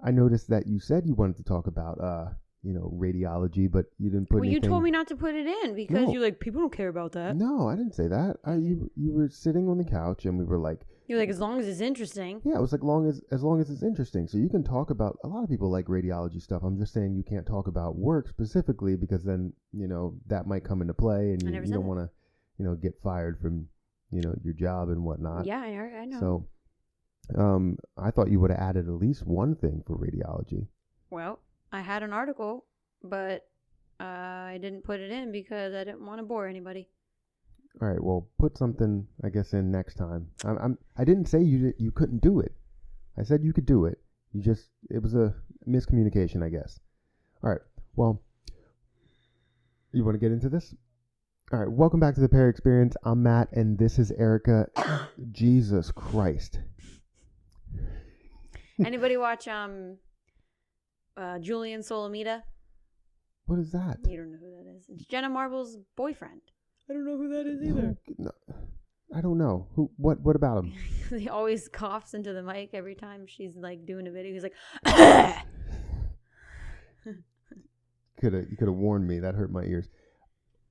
I noticed that you said you wanted to talk about radiology, but you didn't put anything. You told me not to put it in because No. you're like, people don't care about that. No, I didn't say that. You were sitting on the couch and we were like, you're like, as long as it's interesting. Yeah, it was like as long as it's interesting. So you can talk about, a lot of people like radiology stuff. I'm just saying you can't talk about work specifically because then, that might come into play and you don't want to, get fired from, your job and whatnot. Yeah, I know. So I thought you would have added at least one thing for radiology. Well, I had an article, but I didn't put it in because I didn't want to bore anybody. All right, well, put something, I guess, in next time. I didn't say you couldn't do it. I said you could do it. It was a miscommunication, I guess. All right, well, you want to get into this? All right, welcome back to the Perry Experience. I'm Matt, and this is Erica. Jesus Christ. Anybody watch Julian Solomita? What is that? You don't know who that is. It's Jenna Marbles' boyfriend. I don't know who that is either. No, I don't know. What about him? He always coughs into the mic every time she's like doing a video. He's like, You could have warned me. That hurt my ears.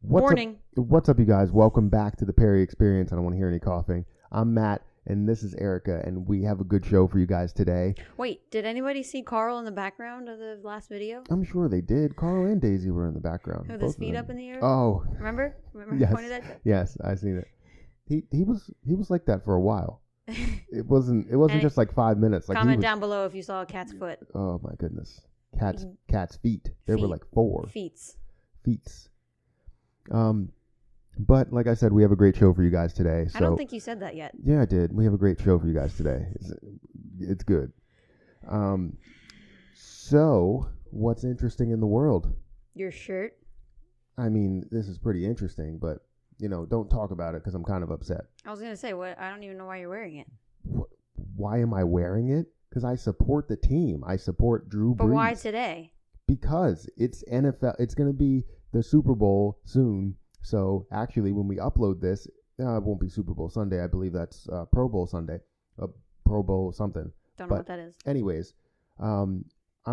Warning. What's up, you guys? Welcome back to the Perry Experience. I don't want to hear any coughing. I'm Matt, and this is Erica, and we have a good show for you guys today. Wait, did anybody see Carl in the background of the last video? I'm sure they did. Carl and Daisy were in the background. With his feet up in the air? Oh. Remember? Yes. Pointed at Yes, I seen it. He was like that for a while. It wasn't just like 5 minutes. Like comment down below if you saw a cat's foot. Oh my goodness. Cat's feet. There were like 4. Feets. But like I said, we have a great show for you guys today. So, I don't think you said that yet. Yeah, I did. We have a great show for you guys today. It's good. So what's interesting in the world? Your shirt. I mean, this is pretty interesting, but don't talk about it because I'm kind of upset. I was gonna say, what? I don't even know why you're wearing it. Why am I wearing it? Because I support the team. I support Drew Brees. But why today? Because it's NFL. It's going to be the Super Bowl soon. So actually, when we upload this, it won't be Super Bowl Sunday. I believe that's Pro Bowl Sunday. Pro Bowl something. Don't know what that is. Anyways, I'm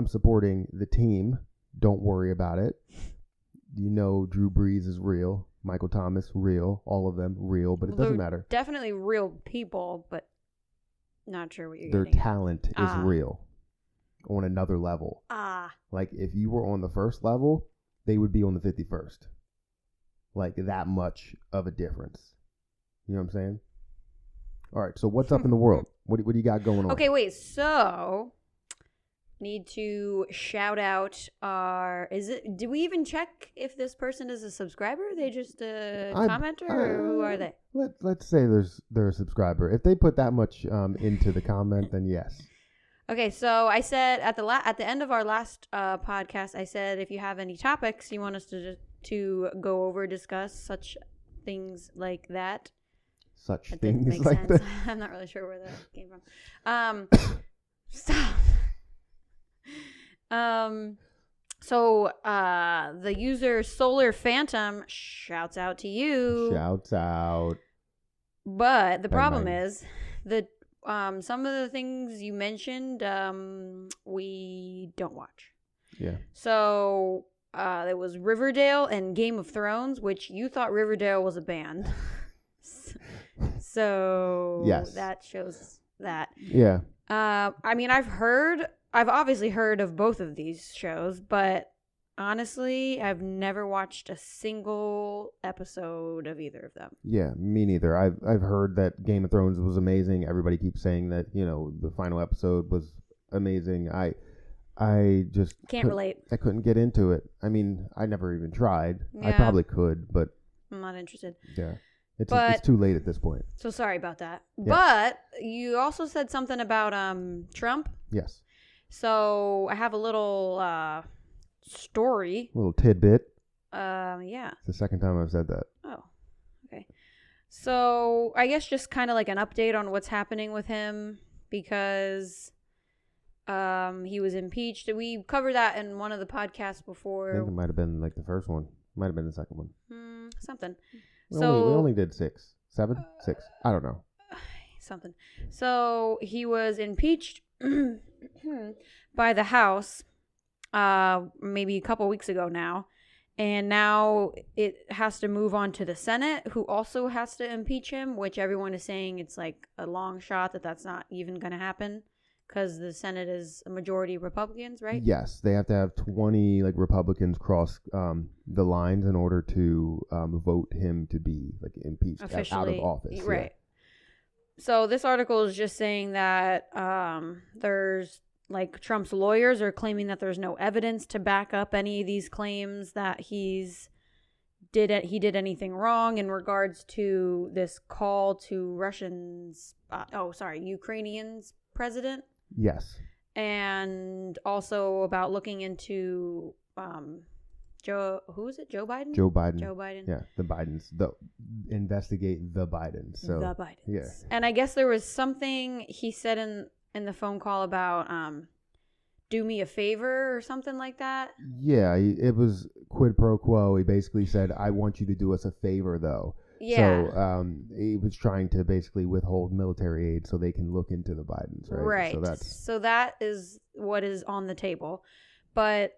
supporting the team. Don't worry about it. Drew Brees is real. Michael Thomas, real. All of them, real. But it doesn't matter. Definitely real people, but not sure what you're Their getting at. talent is real on another level. Like, if you were on the first level, they would be on the 51st. Like, that much of a difference. You know what I'm saying? All right, so what's up in the world? What do you got going on? Okay, wait, so need to shout out do we even check if this person is a subscriber? Are they just a commenter, or who are they? Let's say they're a subscriber. If they put that much into the comment, then yes. Okay, so I said at the end of our last podcast, I said if you have any topics you want us to go over, discuss, such things like that. Such that things make like sense. that. I'm not really sure where that came from. Stop. So the user Solar Phantom shouts out to you. Shouts out. But the problem is that some of the things you mentioned we don't watch. Yeah. So there was Riverdale and Game of Thrones, which you thought Riverdale was a band. So yes. That shows that. Yeah. I mean, I've obviously heard of both of these shows, but honestly, I've never watched a single episode of either of them. Yeah, me neither. I've heard that Game of Thrones was amazing. Everybody keeps saying that, the final episode was amazing. I just can't relate. I couldn't get into it. I mean, I never even tried. Yeah. I probably could, but I'm not interested. Yeah. It's too late at this point. So sorry about that. Yeah. But you also said something about Trump. Yes. So I have a little story. A little tidbit. Yeah. It's the second time I've said that. Oh, okay. So I guess just kind of like an update on what's happening with him, because he was impeached. We covered that in one of the podcasts before. I think it might have been like the first one. Might have been the second one. Something. We only did 6. 7? 6. I don't know. Something. So he was impeached by the House maybe a couple weeks ago now. And now it has to move on to the Senate, who also has to impeach him, which everyone is saying it's like a long shot that's not even going to happen because the Senate is a majority Republicans, right? Yes, they have to have 20 like Republicans cross the lines in order to vote him to be like impeached out of office. Right. Yeah. So this article is just saying that there's like Trump's lawyers are claiming that there's no evidence to back up any of these claims that he did anything wrong in regards to this call to Ukrainians president. Yes. And also about looking into Joe Biden? Joe Biden. Joe Biden. Yeah, the Bidens. Investigate the Bidens. So the Bidens. Yeah. And I guess there was something he said in the phone call about do me a favor or something like that. Yeah, it was quid pro quo. He basically said, I want you to do us a favor, though. Yeah. So he was trying to basically withhold military aid so they can look into the Bidens, right? Right. So that is what is on the table. But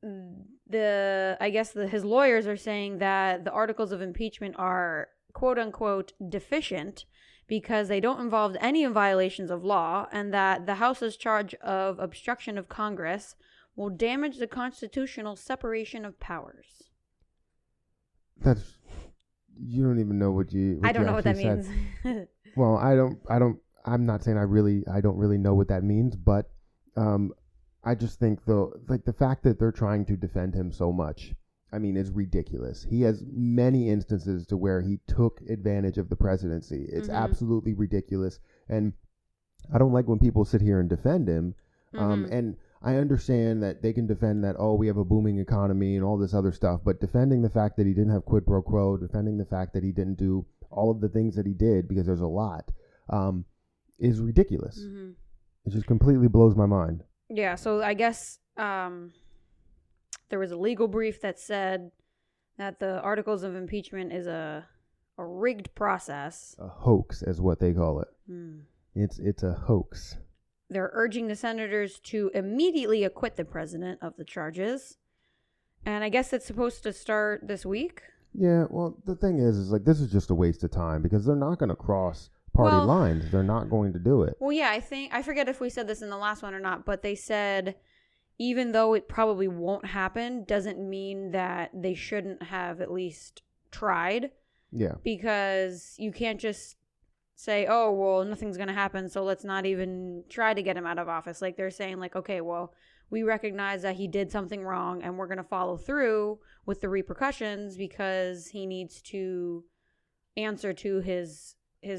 his lawyers are saying that the articles of impeachment are quote unquote deficient because they don't involve any violations of law, and that the House's charge of obstruction of Congress will damage the constitutional separation of powers. You don't even know what you. I don't know what that means. Well, I'm not saying I don't really know what that means, but I just think the fact that they're trying to defend him so much, I mean, is ridiculous. He has many instances to where he took advantage of the presidency. It's absolutely ridiculous. And I don't like when people sit here and defend him. And I understand that they can defend that, we have a booming economy and all this other stuff. But defending the fact that he didn't have quid pro quo, defending the fact that he didn't do all of the things that he did, because there's a lot, is ridiculous. It just completely blows my mind. Yeah, so I guess there was a legal brief that said that the articles of impeachment is a rigged process. A hoax is what they call it. It's a hoax. They're urging the senators to immediately acquit the president of the charges. And I guess it's supposed to start this week. Yeah, well, the thing is like this is just a waste of time because they're not going to cross party lines. They're not going to do it. Well, yeah, I forget if we said this in the last one or not, but they said even though it probably won't happen, doesn't mean that they shouldn't have at least tried. Yeah. Because you can't just say, oh, well, nothing's going to happen, so let's not even try to get him out of office. Like, they're saying, like, okay, well, we recognize that he did something wrong, and we're going to follow through with the repercussions because he needs to answer to his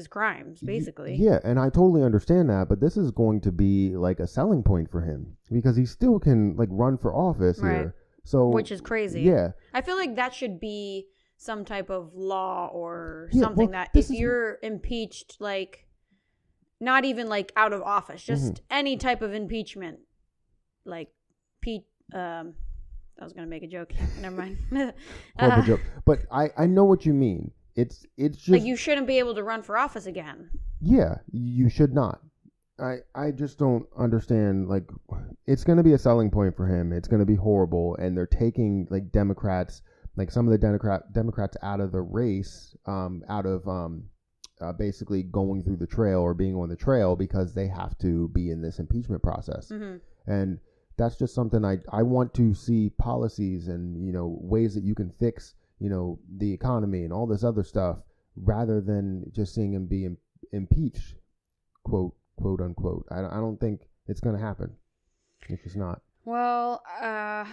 crimes, basically. Yeah, and I totally understand that, but this is going to be, like, a selling point for him because he still can, like, run for office here. So, which is crazy. Yeah. I feel like that should be some type of law or something that if you're impeached, like, not even, like, out of office, just any type of impeachment, like, I was going to make a joke. Never mind. Horrible joke. But I know what you mean. It's just... like, you shouldn't be able to run for office again. Yeah, you should not. I just don't understand, like, it's going to be a selling point for him. It's going to be horrible, and they're taking, like, Democrats... like some of the Democrats out of the race, out of basically going through the trail or being on the trail because they have to be in this impeachment process. And that's just something I want to see policies and, you know, ways that you can fix, you know, the economy and all this other stuff rather than just seeing him be impeached, quote unquote. I don't think it's going to happen. It's just not. Well, I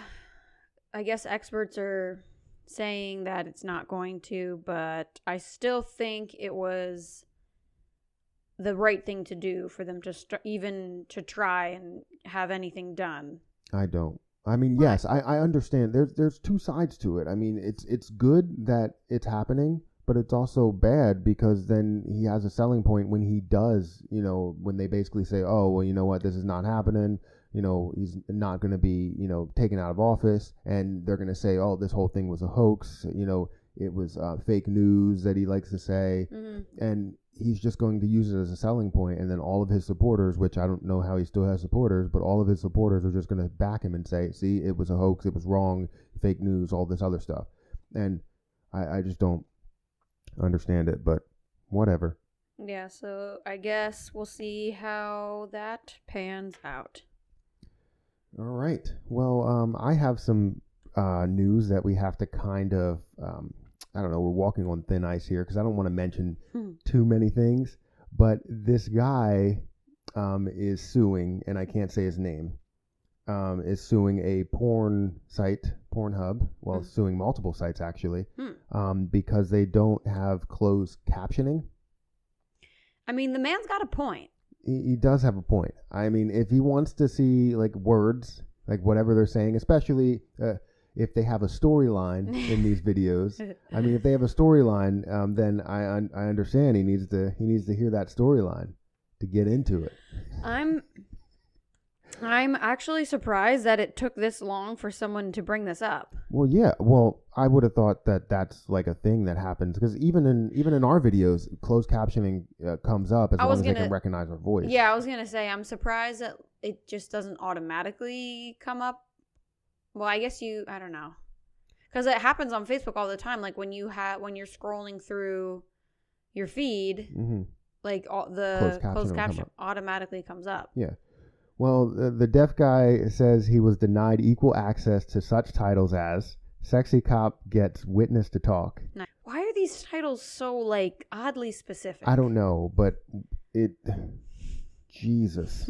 guess experts are saying that it's not going to, but I still think it was the right thing to do for them to even to try and have anything done. I don't. I mean, yes, I understand. There's two sides to it. I mean, it's good that it's happening, but it's also bad because then he has a selling point when he does, you know, when they basically say, oh, well, you know what, this is not happening. You know, he's not going to be, you know, taken out of office, and they're going to say, oh, this whole thing was a hoax. You know, it was fake news that he likes to say, and he's just going to use it as a selling point, and then all of his supporters, which I don't know how he still has supporters, but all of his supporters are just going to back him and say, see, it was a hoax, it was wrong, fake news, all this other stuff. And I just don't understand it, but whatever. Yeah, so I guess we'll see how that pans out. All right. Well, I have some news that we have to kind of, I don't know, we're walking on thin ice here because I don't want to mention too many things, but this guy is suing, and I can't say his name, is suing a porn site, Pornhub, well, suing multiple sites actually, because they don't have closed captioning. I mean, the man's got a point. He does have a point. I mean, if he wants to see like words, like whatever they're saying, especially if they have a storyline in these videos. I mean, if they have a storyline, then I understand he needs to hear that storyline to get into it. I'm actually surprised that it took this long for someone to bring this up. Well, yeah. Well, I would have thought that that's like a thing that happens because even in our videos, closed captioning comes up as long as they can recognize our voice. Yeah, I was gonna say I'm surprised that it just doesn't automatically come up. Well, I guess I don't know, because it happens on Facebook all the time. Like when you're scrolling through your feed, like all the closed caption automatically comes up. Yeah. Well, the deaf guy says he was denied equal access to such titles as "Sexy Cop Gets Witness to Talk." Why are these titles so like oddly specific? I don't know, but Jesus.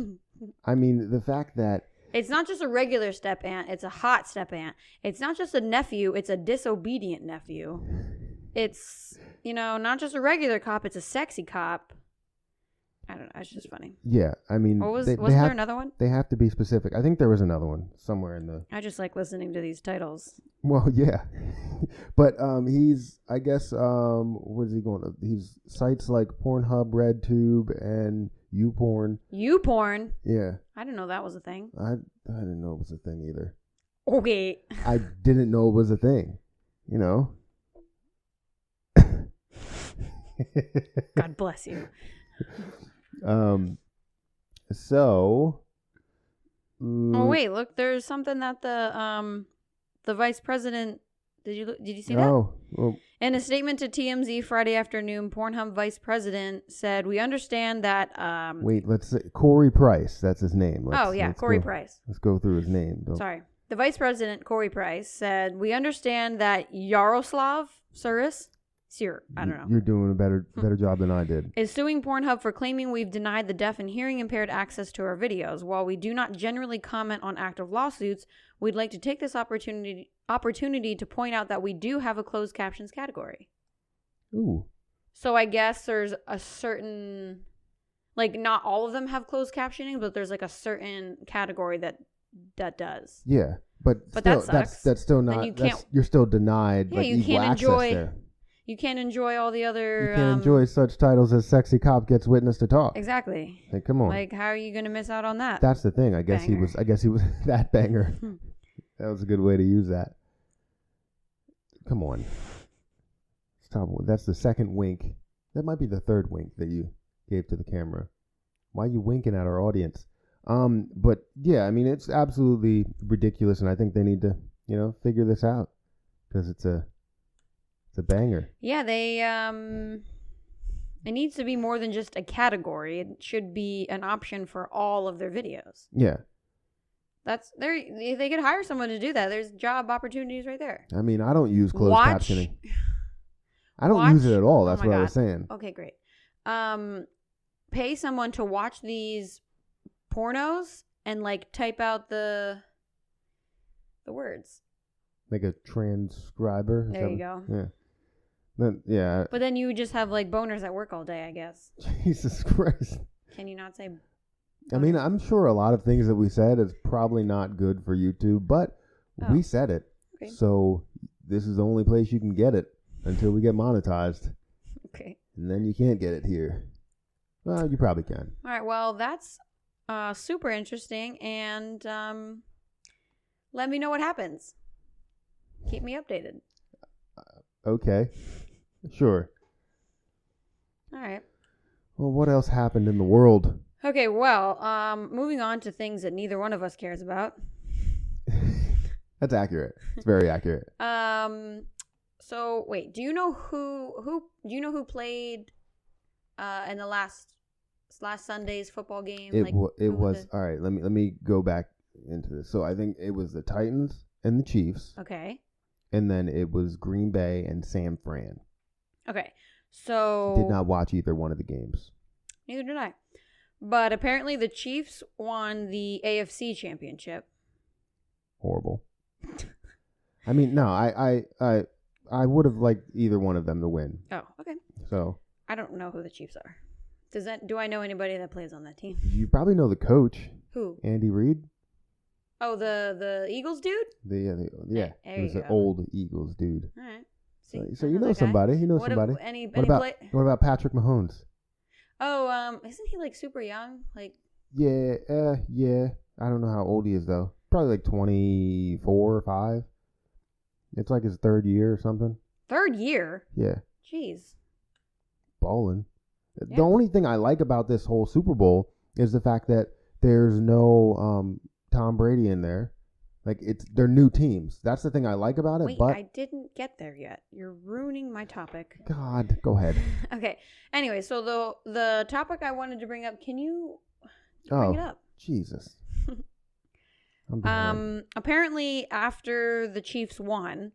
I mean, the fact that it's not just a regular step aunt, it's a hot step aunt. It's not just a nephew, it's a disobedient nephew. It's, not just a regular cop, it's a sexy cop. I don't know. It's just funny. Yeah, I mean, wasn't there another one? They have to be specific. I think there was another one somewhere in the. I just like listening to these titles. Well, yeah, but he's, I guess, what is he going to? He's sites like Pornhub, RedTube, and YouPorn. YouPorn. Yeah. I didn't know that was a thing. I didn't know it was a thing either. Okay. I didn't know it was a thing. God bless you. So. Oh wait, look, there's something that the vice president. Did you see that? Oh. Well. In a statement to TMZ Friday afternoon, Pornhub vice president said, "We understand that." Wait, let's say Corey Price. That's his name. Corey Price. Let's go through his name. Sorry, the vice president, Corey Price, said, "We understand that Yaroslav Suris." I don't know. You're doing a better job than I did. Is suing Pornhub for claiming we've denied the deaf and hearing impaired access to our videos. While we do not generally comment on active lawsuits, we'd like to take this opportunity to point out that we do have a closed captions category. Ooh. So I guess there's a certain, like, not all of them have closed captioning, but there's like a certain category that does. Yeah, but still, that sucks. That's still not. You're still denied. Yeah, like, you equal can't access enjoy. there. You can't enjoy all the other. You can't enjoy such titles as "Sexy Cop Gets Witness to Talk." Exactly. Like, come on. Like, how are you going to miss out on that? That's the thing. I guess he was that banger. That was a good way to use that. Come on. Stop. That's the second wink. That might be the third wink that you gave to the camera. Why are you winking at our audience? But yeah, I mean, it's absolutely ridiculous, and I think they need to, figure this out because it's a banger. Yeah, it needs to be more than just a category. It should be an option for all of their videos. Yeah. They could hire someone to do that. There's job opportunities right there. I mean, I don't use closed captioning. I don't use it at all. That's what I was saying. Okay, great. Pay someone to watch these pornos and like type out the words. Like a transcriber. There you go. Yeah. Yeah. But then you would just have like boners at work all day, I guess. Jesus Christ. Can you not say? I mean, I'm sure a lot of things that we said is probably not good for YouTube, but we said it. Okay. So this is the only place you can get it until we get monetized. Okay. And then you can't get it here. Well, you probably can. All right. Well, that's super interesting. And let me know what happens. Keep me updated. Okay. Sure. All right. Well, what else happened in the world? Okay, well, moving on to things that neither one of us cares about. That's accurate. It's very accurate. So wait, do you know who played in the last Sunday's football game? It Like, it who was the- all right. Let me go back into this. So I think it was the Titans and the Chiefs, Okay. and then it was Green Bay and San Fran. Okay. So Did not watch either one of the games. neither did I. But apparently the Chiefs won the AFC championship. Horrible. I mean, no, I would have liked either one of them to win. Oh, okay. So I don't know who the Chiefs are. Do I know anybody that plays on that team? you probably know the coach, Who? Andy Reid. Oh, the Eagles dude? Yeah, There he was you an go. old Eagles dude. All right. So, See, so I you know that guy. somebody. You know What somebody. Any What about play? what about Patrick Mahomes? Oh, isn't he like super young? Like, Yeah, yeah. I don't know how old he is though. Probably like 24 or 5. It's like his third year or something. third year? Yeah, Jeez. balling. Yeah. The only thing I like about this whole Super Bowl is the fact that there's no Tom Brady in there. Like they're new teams. That's the thing I like about it. Wait, but I didn't get there yet. You're ruining my topic. God, go ahead. Okay. Anyway, so the topic I wanted to bring up, can you bring it Oh, up? Jesus. I'm behind. Apparently after the Chiefs won,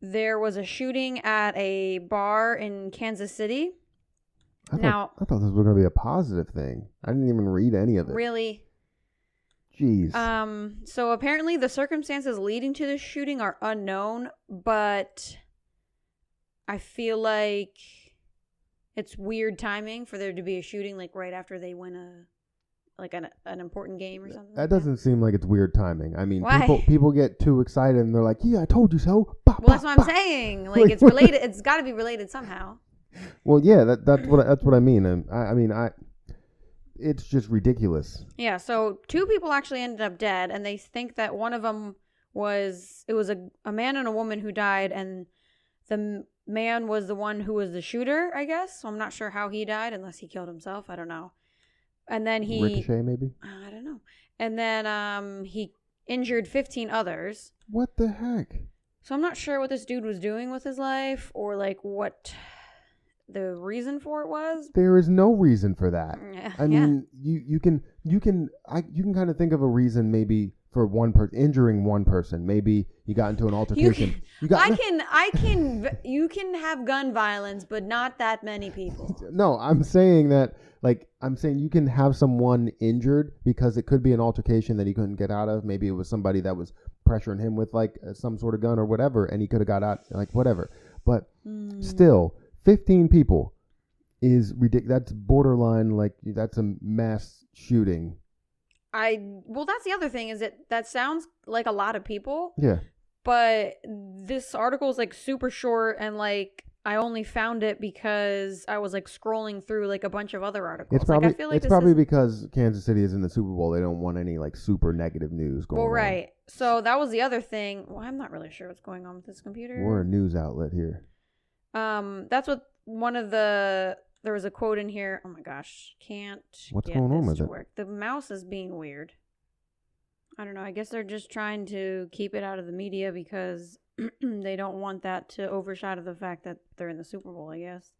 there was a shooting at a bar in Kansas City. I thought this was going to be a positive thing. I didn't even read any of it. Really? Jeez. So apparently the circumstances leading to the shooting are unknown, but I feel like it's weird timing for there to be a shooting like right after they win an important game or something. That doesn't seem like it's weird timing. I mean, Why? people get too excited and they're like, "Yeah, I told you so." Bah, Well, that's bah, what I'm bah. saying. Like, it's related. It's got to be related somehow. Well, yeah, that's what I mean. And it's just ridiculous. Yeah. So 2 people actually ended up dead, and they think that one of them was a man and a woman who died, and the man was the one who was the shooter, I guess. So I'm not sure how he died, unless he killed himself. I don't know. And then Ricochet, maybe. I don't know. And then he injured 15 others. What the heck? So I'm not sure what this dude was doing with his life, or like what the reason for it was. There is no reason for that. Yeah. I mean, you can kind of think of a reason maybe for one person injuring one person. Maybe you got into an altercation. You can have gun violence, but not that many people. No, I'm saying you can have someone injured because it could be an altercation that he couldn't get out of. Maybe it was somebody that was pressuring him with like some sort of gun or whatever, and he could have got out, like whatever. But still, 15 people is ridiculous. That's borderline, like that's a mass shooting. Well, that's the other thing, is that sounds like a lot of people. Yeah. But this article is like super short, and like I only found it because I was like scrolling through like a bunch of other articles. It's probably like, I feel like it's probably because Kansas City is in the Super Bowl. They don't want any like super negative news going on. Well, right. So that was the other thing. Well, I'm not really sure what's going on with this computer. We're a news outlet here. That's what there was a quote in here. Oh my gosh, can't. What's get going on this with to it? work. The mouse is being weird. I don't know. I guess they're just trying to keep it out of the media because they don't want that to overshadow the fact that they're in the Super Bowl, I guess.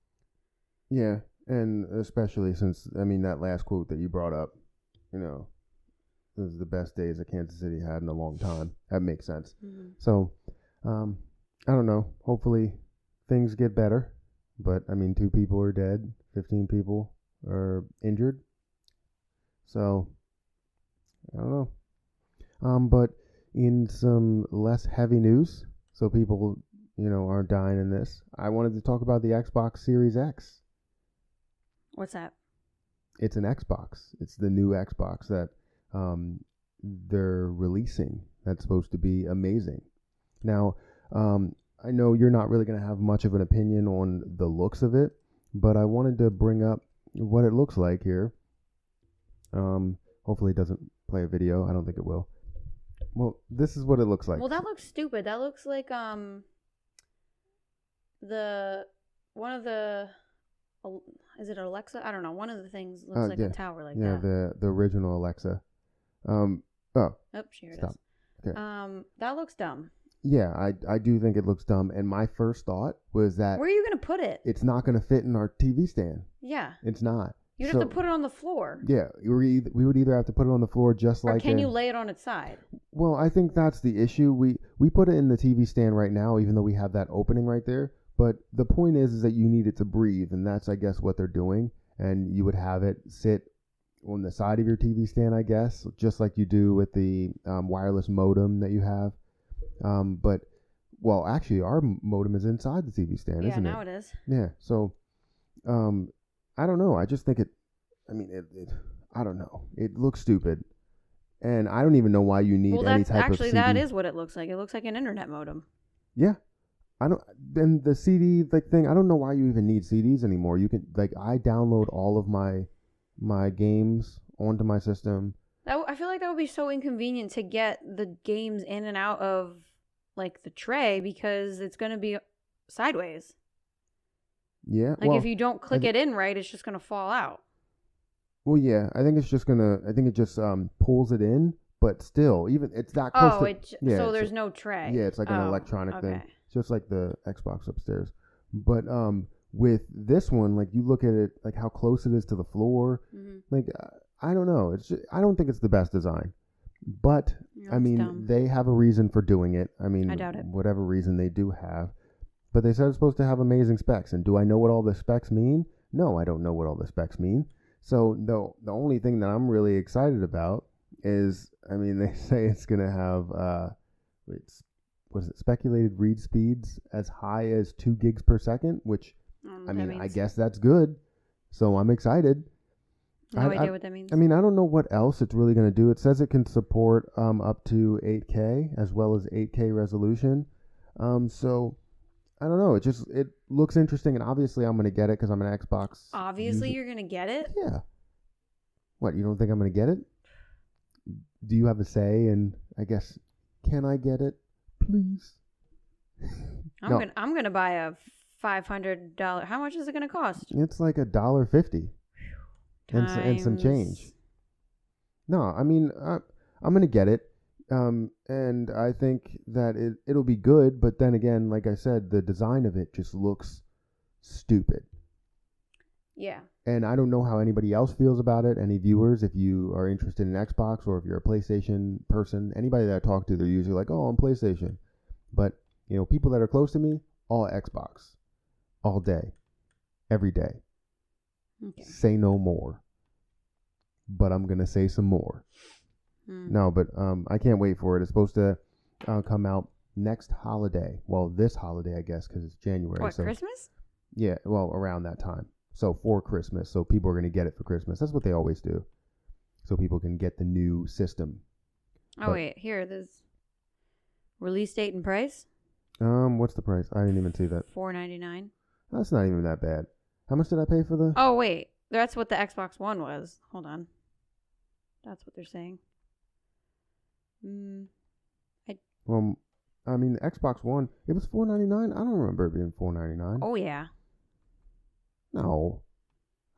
Yeah, and especially since that last quote that you brought up, it was the best days that Kansas City had in a long time. That makes sense. Mm-hmm. So, I don't know. Hopefully, things get better. But 2 people are dead, 15 people are injured. So, I don't know. But in some less heavy news, so people, aren't dying in this, I wanted to talk about the Xbox Series X. What's that? It's an Xbox. It's the new Xbox that they're releasing. That's supposed to be amazing. Now, I know you're not really going to have much of an opinion on the looks of it, but I wanted to bring up what it looks like here. Hopefully it doesn't play a video. I don't think it will. Well, this is what it looks like. Well, that looks stupid. That looks like one of the is it Alexa? I don't know. One of the things looks like yeah. a tower like Yeah, that. the original Alexa. Oh, Here it stop. is. Okay. That looks dumb. Yeah, I do think it looks dumb. And my first thought was that Where are you gonna put it? it's not going to fit in our TV stand. Yeah. It's not. You'd have to put it on the floor. Yeah, we would either have to put it on the floor just like. Or can you lay it on its side? Well, I think that's the issue. We put it in the TV stand right now, even though we have that opening right there. But the point is that you need it to breathe, and that's, I guess, what they're doing. And you would have it sit on the side of your TV stand, I guess, just like you do with the wireless modem that you have. But, well, actually, our modem is inside the TV stand, isn't it? Yeah, now it is. Yeah, so, I don't know. I just think I don't know. It looks stupid. And I don't even know why you need any type of CD. That is what it looks like. It looks like an internet modem. Yeah. Then the CD thing, I don't know why you even need CDs anymore. You can, I download all of my games onto my system. I feel like that would be so inconvenient to get the games in and out of the tray because it's going to be sideways. Yeah. If you don't click it in right, it's just going to fall out. Well, yeah, I think it just pulls it in, but still, even it's that close so there's no tray. Yeah, it's like an electronic thing. It's just like the Xbox upstairs. But with this one, you look at it, how close it is to the floor. Mm-hmm. I don't know. I don't think it's the best design. But I mean, dumb. They have a reason for doing it. I mean, I doubt it. Whatever reason they do have. But they said it's supposed to have amazing specs. And do I know what all the specs mean? No, I don't know what all the specs mean. So the only thing that I'm really excited about is, I mean, they say it's going to have, speculated read speeds as high as 2 gigs per second, which, I guess that's good. So I'm excited. No idea what that means. I mean, I don't know what else it's really going to do. It says it can support up to 8K as well as 8K resolution. So I don't know. It looks interesting, and obviously I'm going to get it because I'm an Xbox. Obviously you're going to get it? Yeah. What, you don't think I'm going to get it? Do you have a say? And I guess, can I get it, please? I'm going to buy a $500. How much is it going to cost? It's like $1.50 and some change. No, I mean, I'm going to get it. And I think that it'll be good, but then again, like I said, the design of it just looks stupid. Yeah. And I don't know how anybody else feels about it. Any viewers, if you are interested in Xbox or if you're a PlayStation person, anybody that I talk to, they're usually like, oh, I'm PlayStation. But, people that are close to me, all Xbox. All day. Every day. Okay. Say no more. But I'm going to say some more. No, but I can't wait for it. It's supposed to come out next holiday. Well, this holiday, I guess, because it's January. What, Christmas? Yeah, well, around that time. So for Christmas. So people are going to get it for Christmas. That's what they always do. So people can get the new system. Oh, wait. Here, there's release date and price. What's the price? I didn't even see that. $4.99. That's not even that bad. How much did I pay for the... Oh, wait. That's what the Xbox One was. Hold on. That's what they're saying. Well, I mean, the Xbox One, it was $4.99. I don't remember it being $4.99. Oh, yeah. No.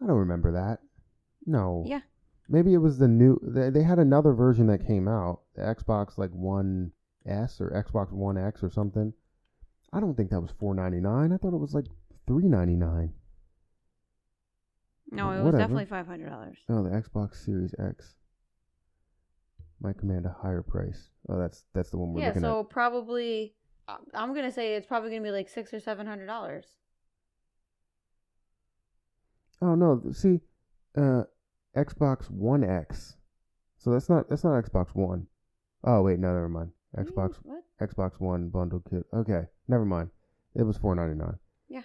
I don't remember that. No. Yeah. Maybe it was the new... They had another version that came out. The Xbox, One S or Xbox One X or something. I don't think that was $4.99. I thought it was $3.99. No, it was definitely $500. Oh, the Xbox Series X might command a higher price. Oh, that's the one we're looking at. Yeah, so probably... I'm going to say it's probably going to be $600 or $700. Oh, no. See, Xbox One X. So that's not Xbox One. Oh, wait, no, never mind. Xbox One bundle kit. Okay, never mind. It was $4.99. Yeah.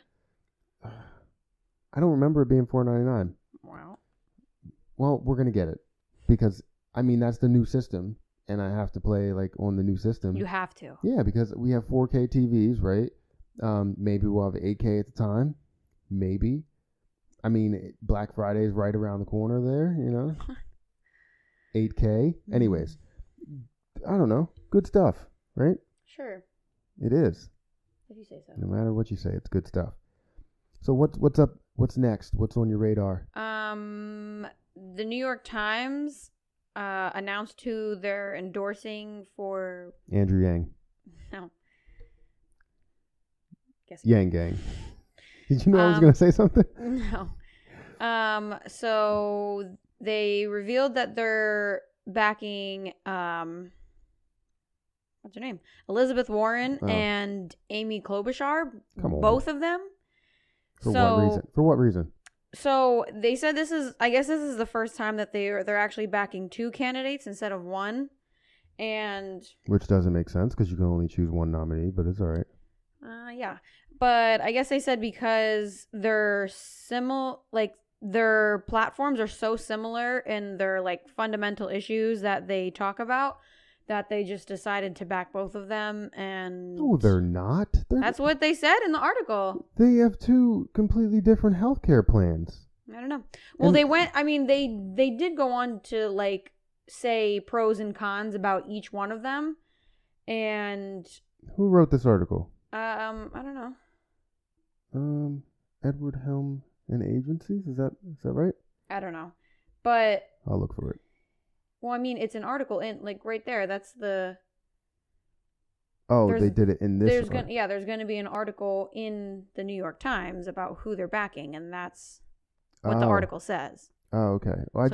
I don't remember it being $4.99. Wow. Well, we're gonna get it because that's the new system, and I have to play on the new system. You have to. Yeah, because we have 4K TVs, right? Maybe we'll have 8K at the time. Maybe. Black Friday is right around the corner there. 8K. Anyways, I don't know. Good stuff, right? Sure. It is. If you say so. No matter what you say, it's good stuff. So what's up? What's next? What's on your radar? The New York Times announced who they're endorsing for. Andrew Yang. No. Guess Yang Gang. Did you know I was going to say something? No. So they revealed that they're backing what's her name? Elizabeth Warren and Amy Klobuchar. Come on. Both of them. For what reason? For what reason? So they said this is the first time that they're actually backing two candidates instead of one, and which doesn't make sense because you can only choose one nominee, but it's all right. Yeah, but I guess they said because they're their platforms are so similar in their like fundamental issues that they talk about, that they just decided to back both of them. And no, they're not. That's what they said in the article. They have two completely different healthcare plans. I don't know. Well, they did go on to like say pros and cons about each one of them. And who wrote this article? I don't know. Edward Helm and Agencies, is that right? I don't know. But I'll look for it. Well, I mean, it's an article in like right there. That's the. Oh, they did it in this. There's going to be an article in the New York Times about who they're backing, and that's what the article says. Oh, okay. Well,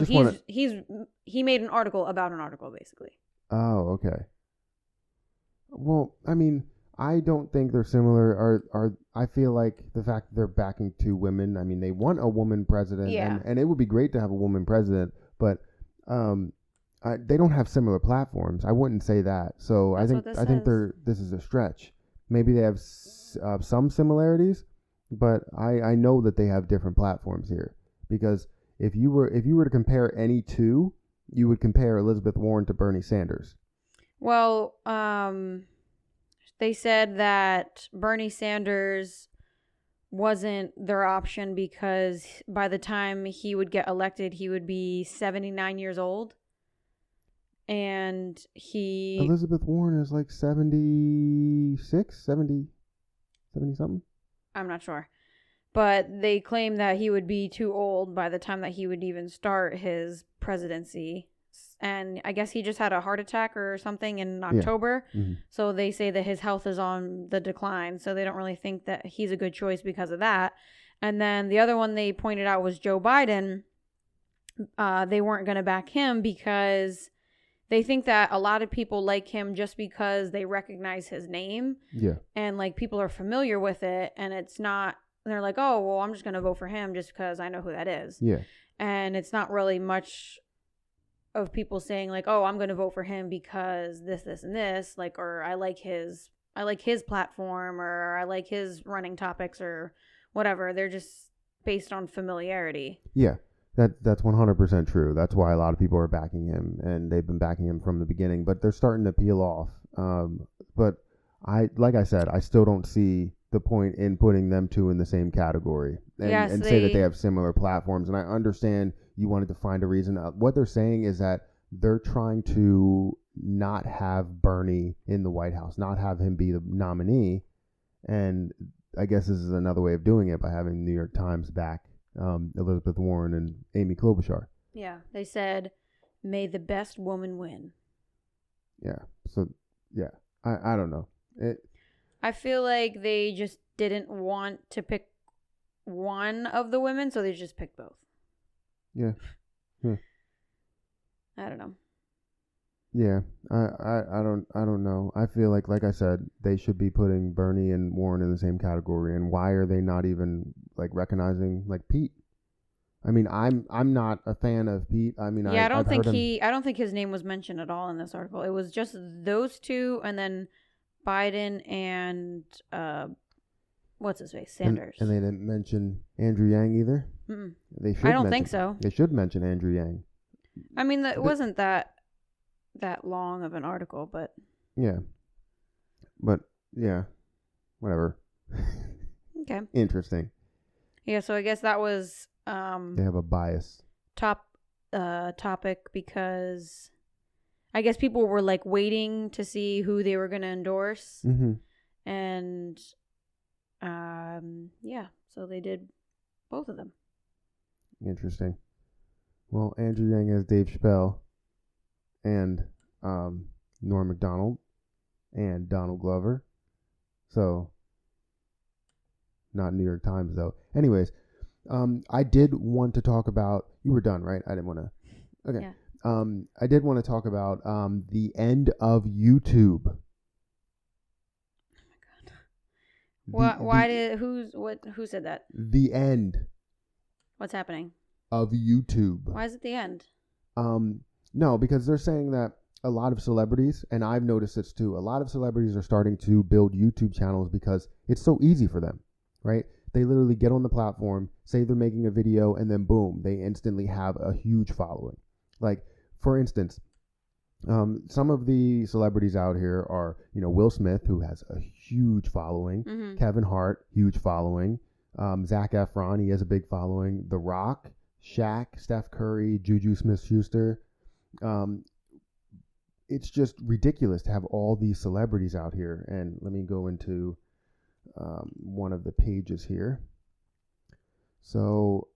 he made an article about an article, basically. Oh, okay. Well, I mean, I don't think they're similar. I feel like the fact that they're backing two women. I mean, they want a woman president, and it would be great to have a woman president, but they don't have similar platforms. I wouldn't say that. So I think this is a stretch. Maybe they have some similarities, but I know that they have different platforms here, because if you were to compare any two, you would compare Elizabeth Warren to Bernie Sanders. Well, they said that Bernie Sanders wasn't their option because by the time he would get elected, he would be 79 years old. And Elizabeth Warren is like 76, 70 something? I'm not sure. But they claim that he would be too old by the time that he would even start his presidency. And I guess he just had a heart attack or something in October. Yeah. Mm-hmm. So they say that his health is on the decline. So they don't really think that he's a good choice because of that. And then the other one they pointed out was Joe Biden. They weren't going to back him because they think that a lot of people like him just because they recognize his name. Yeah. And like people are familiar with it, and it's not, they're like, oh, well, I'm just going to vote for him just because I know who that is. Yeah. And it's not really much of people saying like, oh, I'm going to vote for him because this, and this, like, or I like his platform, or I like his running topics or whatever. They're just based on familiarity. Yeah. That's 100% true. That's why a lot of people are backing him, and they've been backing him from the beginning. But they're starting to peel off. But like I said, I still don't see the point in putting them two in the same category and say that they have similar platforms. And I understand you wanted to find a reason. What they're saying is that they're trying to not have Bernie in the White House, not have him be the nominee. And I guess this is another way of doing it by having the New York Times back Elizabeth Warren and Amy Klobuchar. Yeah, they said, "May the best woman win." Yeah. So, yeah, I don't know. I feel like they just didn't want to pick one of the women, so they just picked both. Yeah. I don't know. Yeah, I don't know. I feel like I said, they should be putting Bernie and Warren in the same category. And why are they not even like recognizing like Pete? I mean, I'm not a fan of Pete. I mean, I don't think his name was mentioned at all in this article. It was just those two, and then Biden and what's his face, Sanders. And they didn't mention Andrew Yang either. Mm-mm. They should. I don't think so. They should mention Andrew Yang. I mean, it wasn't that long of an article, but yeah, whatever. Okay. Interesting. Yeah, so I guess that was they have a bias topic because I guess people were like waiting to see who they were going to endorse. Mm-hmm. And Yeah, so they did both of them. Interesting. Well, Andrew Yang has Dave Chappelle and Norm Macdonald and Donald Glover. So, not New York Times though. Anyways, I did want to talk about. You were done, right? I didn't want to. Okay. Yeah. I did want to talk about the end of YouTube. Who said that? The end What's happening? of YouTube. Why is it the end? No, because they're saying that a lot of celebrities, and I've noticed this too, a lot of celebrities are starting to build YouTube channels because it's so easy for them, right? They literally get on the platform, say they're making a video, and then boom, they instantly have a huge following. Like, for instance, some of the celebrities out here are, Will Smith, who has a huge following, Mm-hmm. Kevin Hart, huge following, Zac Efron, he has a big following, The Rock, Shaq, Steph Curry, Juju Smith-Schuster. It's just ridiculous to have all these celebrities out here. And let me go into one of the pages here. So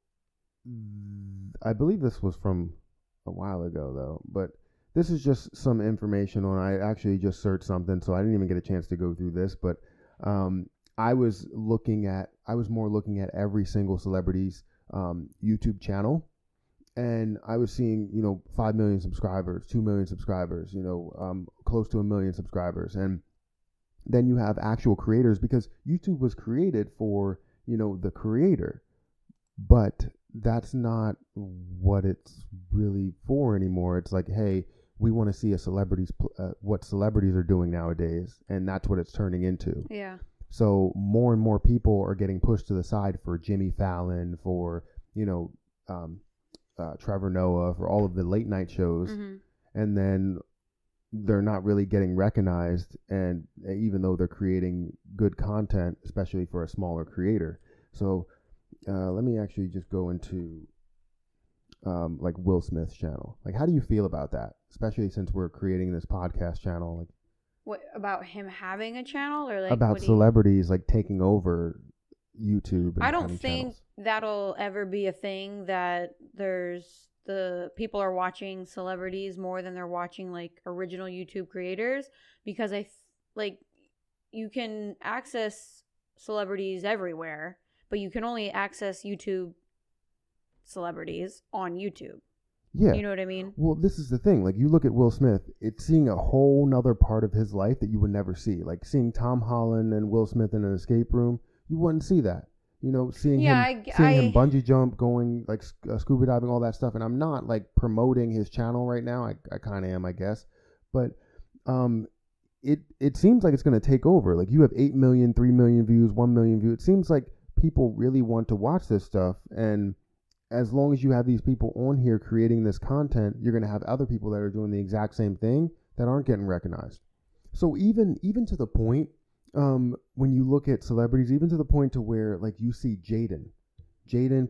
I believe this was from a while ago, though, but this is just some information on. I actually just searched something, so I didn't even get a chance to go through this, but I was more looking at every single celebrity's YouTube channel, and I was seeing, 5 million subscribers, 2 million subscribers, close to 1 million subscribers. And then you have actual creators, because YouTube was created for, the creator, but that's not what it's really for anymore. It's like, hey, we want to see what celebrities are doing nowadays, and that's what it's turning into. Yeah. So more and more people are getting pushed to the side for Jimmy Fallon, for Trevor Noah, for all of the late night shows, Mm-hmm. and then they're not really getting recognized, and even though they're creating good content, especially for a smaller creator. So let me actually just go into like Will Smith's channel. Like, how do you feel about that, especially since we're creating this podcast channel? Like, What about him having a channel, or like about celebrities like taking over YouTube? And I don't having think channels. that'll ever be a thing, that the people are watching celebrities more than they're watching like original YouTube creators, because like you can access celebrities everywhere, but you can only access YouTube celebrities on YouTube. Yeah. You know what I mean? Well, this is the thing. Like, you look at Will Smith, it's seeing a whole nother part of his life that you would never see. Like, seeing Tom Holland and Will Smith in an escape room, you wouldn't see that. Seeing him bungee jump, going like scuba diving, all that stuff. And I'm not like promoting his channel right now. I kind of am, I guess. But it seems like it's going to take over. Like, you have 8 million, 3 million views, 1 million views. It seems like people really want to watch this stuff. And as long as you have these people on here creating this content, you're going to have other people that are doing the exact same thing that aren't getting recognized. So even to the point, when you look at celebrities, even to the point to where, like, you see Jaden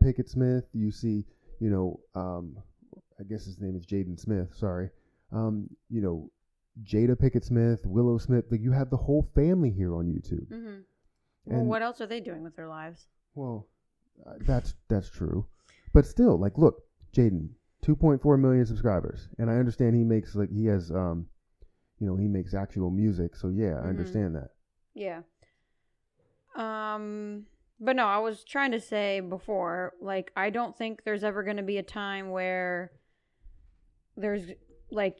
Pickett Smith, you see, I guess his name is Jaden Smith, sorry. Jada Pickett Smith, Willow Smith, like, you have the whole family here on YouTube. Mm-hmm. Well, what else are they doing with their lives? Well, that's true. But still, like, look, Jaden, 2.4 million subscribers, and I understand he makes he makes actual music. So yeah, I understand that. Yeah. But no, I was trying to say before, like, I don't think there's ever going to be a time where there's like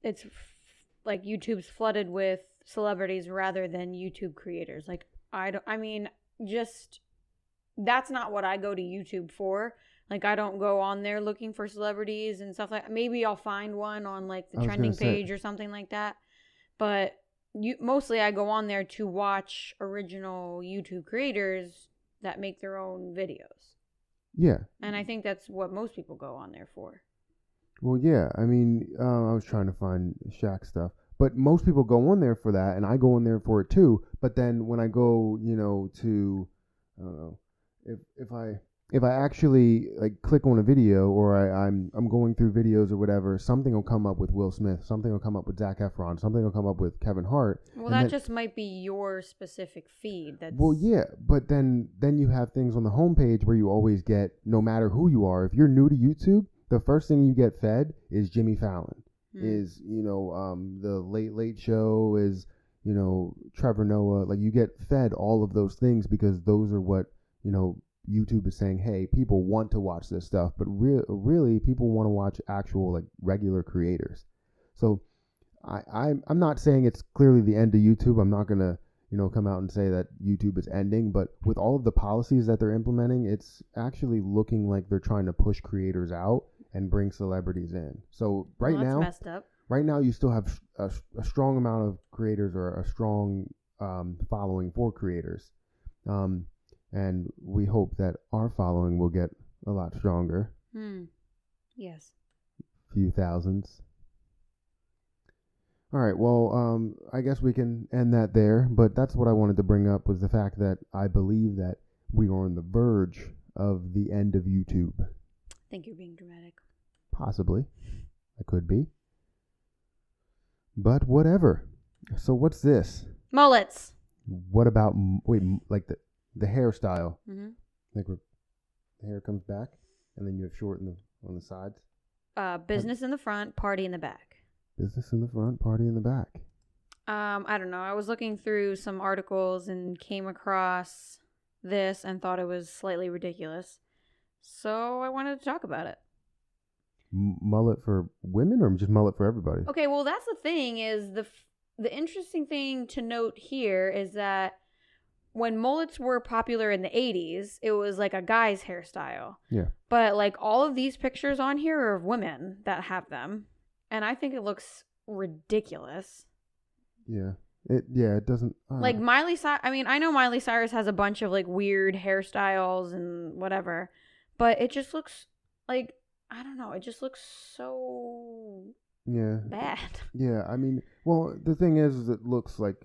YouTube's flooded with celebrities rather than YouTube creators. Like, that's not what I go to YouTube for. Like, I don't go on there looking for celebrities and stuff like that. Maybe I'll find one on like the trending page or something like that. But mostly I go on there to watch original YouTube creators that make their own videos. Yeah. And I think that's what most people go on there for. Well, yeah. I mean, I was trying to find Shaq stuff. But most people go on there for that, and I go on there for it too. But then when I go, to, I don't know, if I if I actually like click on a video or I'm going through videos or whatever, something will come up with Will Smith, something will come up with Zac Efron, something will come up with Kevin Hart. Well, that just might be your specific feed. That's well, yeah, but then you have things on the homepage where you always get, no matter who you are, if you're new to YouTube, the first thing you get fed is Jimmy Fallon, is the Late Late Show, is Trevor Noah. Like you get fed all of those things because those are what YouTube is saying, hey, people want to watch this stuff, but really people want to watch actual like regular creators. So I'm not saying it's clearly the end of YouTube. I'm not gonna come out and say that YouTube is ending, but with all of the policies that they're implementing, it's actually looking like they're trying to push creators out and bring celebrities in. So that's messed up. Right now you still have a strong amount of creators or a strong following for creators. And we hope that our following will get a lot stronger. Yes. Few thousands. All right, well, I guess we can end that there. But that's what I wanted to bring up, was the fact that I believe that we are on the verge of the end of YouTube. I think you're being dramatic. Possibly. I could be. But whatever. So what's this? Mullets. What about, like the hairstyle? Mm-hmm. Like the hair comes back, and then you have short on the sides. Business in the front, party in the back. Business in the front, party in the back. I don't know. I was looking through some articles and came across this and thought it was slightly ridiculous. So I wanted to talk about it. Mullet for women or just mullet for everybody? Okay, well, that's the thing is the interesting thing to note here is that when mullets were popular in the 80s, it was like a guy's hairstyle. Yeah. But like all of these pictures on here are of women that have them. And I think it looks ridiculous. Yeah. It doesn't... Like Miley Cyrus... I mean, I know Miley Cyrus has a bunch of like weird hairstyles and whatever. But it just looks like... I don't know. It just looks so... bad. Yeah, I mean... Well, the thing is it looks like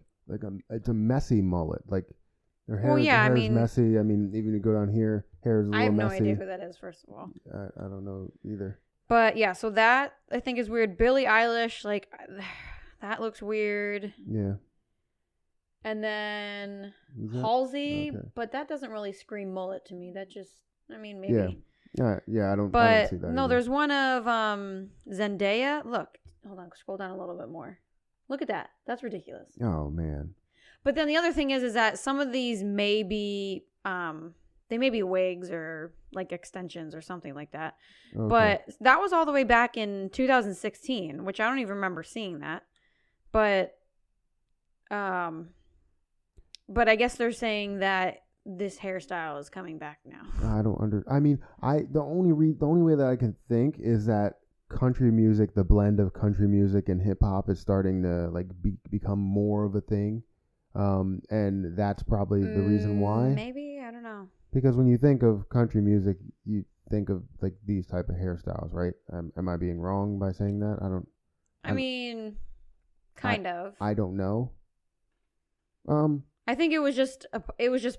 it's a messy mullet. Like... Her hair, hair is messy. I mean, even you go down here, hair is a little messy. I have no idea who that is, first of all. I don't know either. But yeah, so that I think is weird. Billie Eilish, like, that looks weird. Yeah. And then Halsey, okay. But that doesn't really scream mullet to me. That just, I mean, maybe. Yeah, I don't see that. No, either. There's one of Zendaya. Look, hold on, scroll down a little bit more. Look at that. That's ridiculous. Oh, man. But then the other thing is that some of these may be, they may be wigs or like extensions or something like that. Okay. But that was all the way back in 2016, which I don't even remember seeing that. But I guess they're saying that this hairstyle is coming back now. The only way that I can think is that country music, the blend of country music and hip hop is starting to like become more of a thing. And that's probably the reason why. Maybe, I don't know. Because when you think of country music, you think of like these type of hairstyles, right? Am I being wrong by saying that? I mean, kind of. I don't know. I think it was just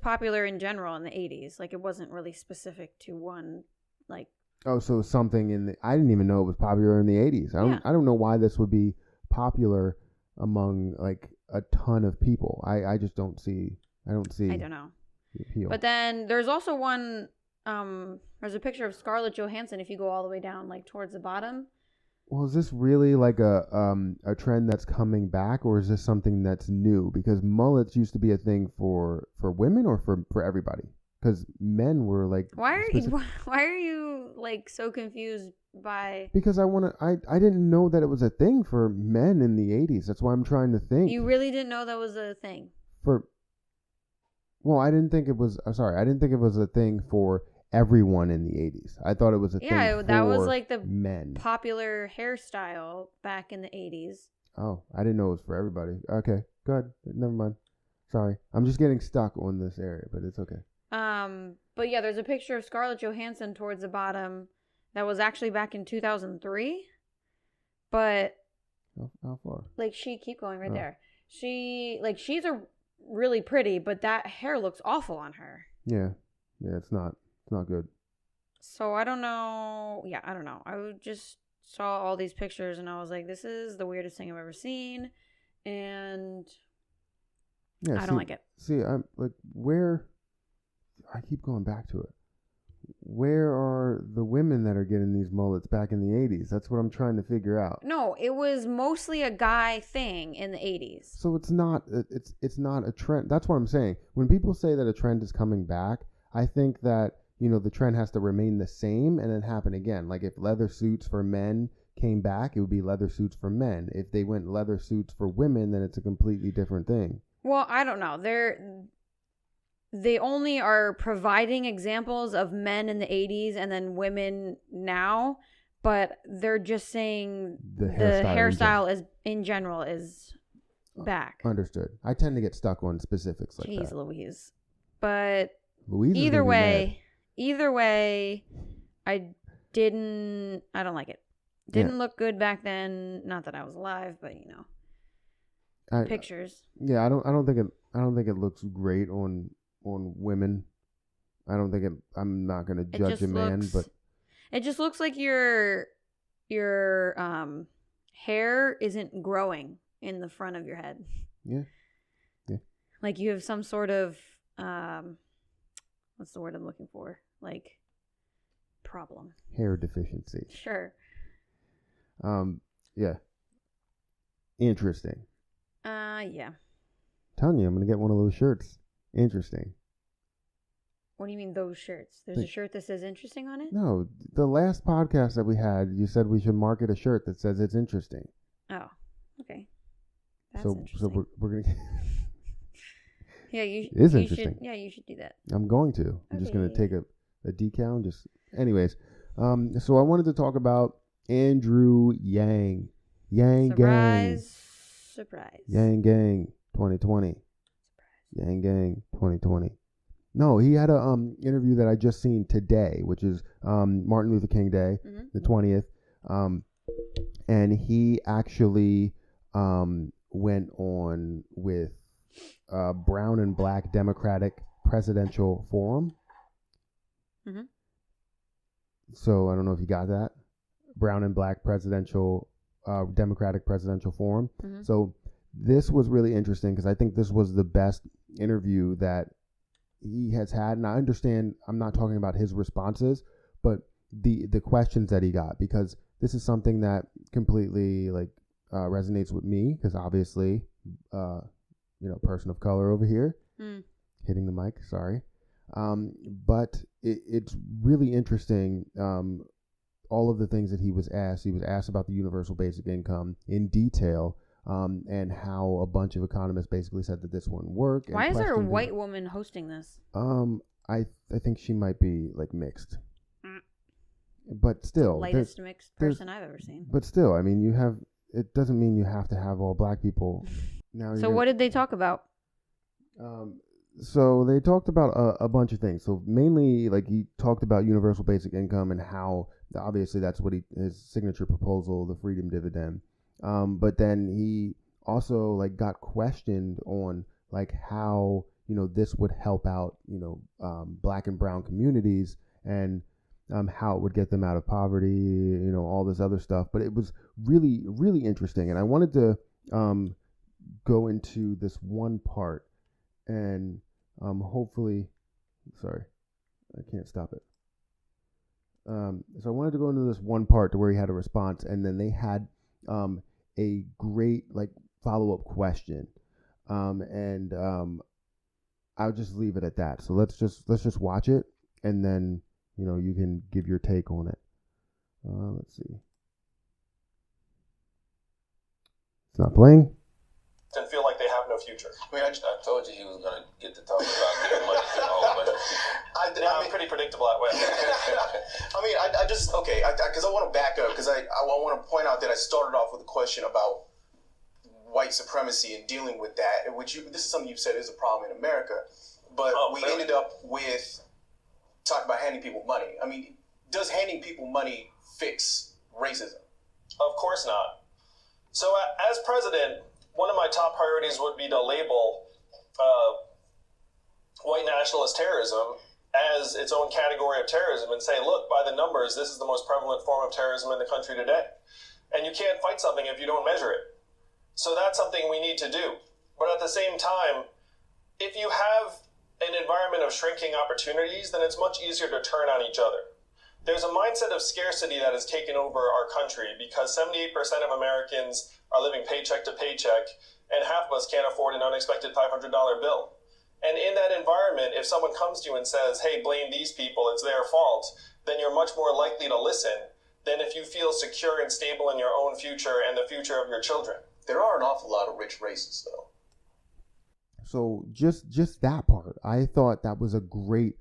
popular in general in the 80s. Like it wasn't really specific to one, like. Oh, so something I didn't even know it was popular in the 80s. I don't know why this would be popular among like a ton of people. I just don't see. I don't know. The appeal. But then there's also one. There's a picture of Scarlett Johansson. If you go all the way down, like towards the bottom. Well, is this really like a trend that's coming back, or is this something that's new? Because mullets used to be a thing for women or for everybody. Because men were like. Why are you like so confused by? Because I didn't know that it was a thing for men in the 80s. That's why I'm trying to think. You really didn't know that was a thing? Well, I didn't think it was. Sorry, I didn't think it was a thing for everyone in the 80s. I thought it was a thing for that was like the men. Popular hairstyle back in the 80s. Oh, I didn't know it was for everybody. Okay, good. Never mind. Sorry, I'm just getting stuck on this area, but it's okay. But yeah, there's a picture of Scarlett Johansson towards the bottom that was actually back in 2003. But how far? Like keep going right there. She's really pretty, but that hair looks awful on her. Yeah, it's not. It's not good. So I don't know. Yeah, I don't know. Just saw all these pictures and I was like, this is the weirdest thing I've ever seen. And Yeah, I don't like it. See, I'm like, where? I keep going back to it. Where are the women that are getting these mullets back in the 80s? That's what I'm trying to figure out. No, it was mostly a guy thing in the 80s. So it's not a trend. That's what I'm saying. When people say that a trend is coming back, I think that, you know, the trend has to remain the same and then happen again. Like if leather suits for men came back, it would be leather suits for men. If they went leather suits for women, then it's a completely different thing. Well, I don't know. They only are providing examples of men in the 80s and then women now, but they're just saying the hairstyle is in general is back. Understood. I tend to get stuck on specifics like that. Jeez Louise. But Louise either way, I don't like it. Didn't look good back then. Not that I was alive, but you know. Pictures. Yeah, I don't think it looks great on women. I'm not going to judge a man, but it just looks like your hair isn't growing in the front of your head. Yeah. Like you have some sort of what's the word I'm looking for? Like problem. Hair deficiency. Sure. Yeah. Interesting. Yeah. Telling you, I'm gonna get one of those shirts. Interesting. What do you mean those shirts? There's a shirt that says interesting on it? No, the last podcast that we had, you said we should market a shirt that says it's interesting. Oh, okay. That's interesting. So we're gonna get yeah, it is interesting. You should do that. I'm going to. I'm just gonna take a decal and just anyways. So I wanted to talk about Andrew Yang. Surprise. Yang Gang 2020. Yang Gang 2020. No, he had a interview that I just seen today, which is Martin Luther King Day, the 20th. And he actually went on with Brown and Black Democratic Presidential Forum. Mm-hmm. So I don't know if you got that. Brown and Black Presidential Democratic Presidential Forum. Mm-hmm. So this was really interesting because I think this was the best interview that he has had. And I understand I'm not talking about his responses, but the questions that he got, because this is something that completely resonates with me because obviously, person of color over here, hitting the mic, sorry. But it's really interesting. All of the things that he was asked about the universal basic income in detail, and how a bunch of economists basically said that this wouldn't work. Why is there a white woman hosting this? I think she might be mixed. But still, the latest mixed person I've ever seen. But still, I mean, it doesn't mean you have to have all black people. Now, so what did they talk about? So they talked about a bunch of things. So mainly, he talked about universal basic income and how obviously that's what his signature proposal, the freedom dividend. But then he also got questioned on how this would help out black and brown communities and how it would get them out of poverty, all this other stuff. But it was really, really interesting. And I wanted to go into this one part and hopefully, sorry, I can't stop it. So I wanted to go into this one part to where he had a response, and then they had a great follow-up question. And I'll just leave it at that. So let's just watch it, and then you can give your take on it. Let's see. It's not playing. And feel like they have no future. I mean, I told you he was going to get to talk about getting money to all, but I'm pretty predictable that way. I mean, because I want to back up, because I want to point out that I started off with a question about white supremacy and dealing with that, this is something you've said is a problem in America, but ended up with talking about handing people money. I mean, does handing people money fix racism? Of course not. So as president, one of my top priorities would be to label white nationalist terrorism as its own category of terrorism and say, look, by the numbers, this is the most prevalent form of terrorism in the country today. And you can't fight something if you don't measure it. So that's something we need to do. But at the same time, if you have an environment of shrinking opportunities, then it's much easier to turn on each other. There's a mindset of scarcity that has taken over our country because 78% of Americans are living paycheck to paycheck, and half of us can't afford an unexpected $500 bill. And in that environment, if someone comes to you and says, hey, blame these people, it's their fault, then you're much more likely to listen than if you feel secure and stable in your own future and the future of your children. There are an awful lot of rich racists, though. So just that part, I thought that was a great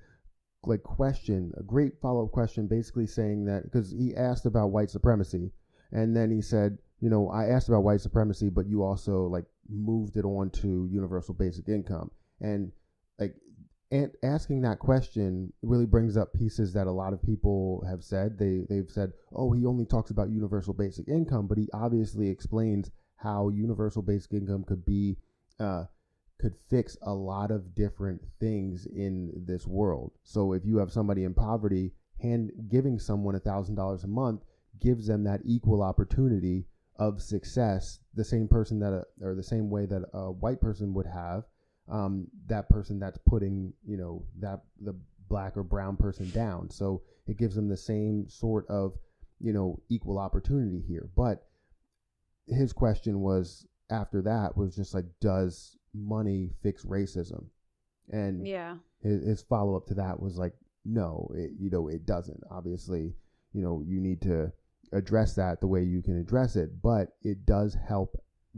question, a great follow-up question, basically saying that, because he asked about white supremacy, and then he said, I asked about white supremacy, but you also moved it on to universal basic income. And asking that question really brings up pieces that a lot of people have said. They've said, oh, he only talks about universal basic income, but he obviously explains how universal basic income could fix a lot of different things in this world. So if you have somebody in poverty, giving someone $1,000 a month gives them that equal opportunity of success, the same person or the same way that a white person would have, that person that's putting, the black or brown person down. So it gives them the same sort of, equal opportunity here. But his question was, after that, was just does money fix racism? And his follow-up to that was no, it doesn't. Obviously, you need to address that the way you can address it, but it does help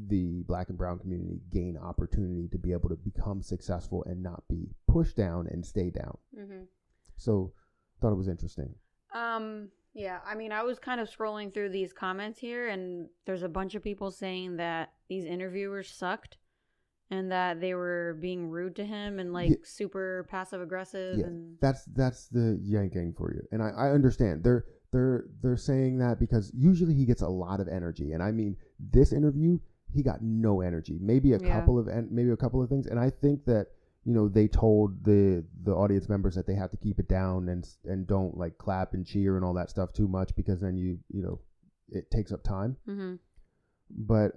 the black and brown community gain opportunity to be able to become successful and not be pushed down and stay down. Mm-hmm. So thought it was interesting. Yeah, I mean, I was kind of scrolling through these comments here, and there's a bunch of people saying that these interviewers sucked and that they were being rude to him and super passive aggressive. Yeah, and that's the Yang Gang for you. And I understand. They're saying that because usually he gets a lot of energy. And I mean, this interview, he got no energy. Maybe a couple of things. And I think that, they told the audience members that they have to keep it down and don't clap and cheer and all that stuff too much, because then it takes up time. Mm-hmm. But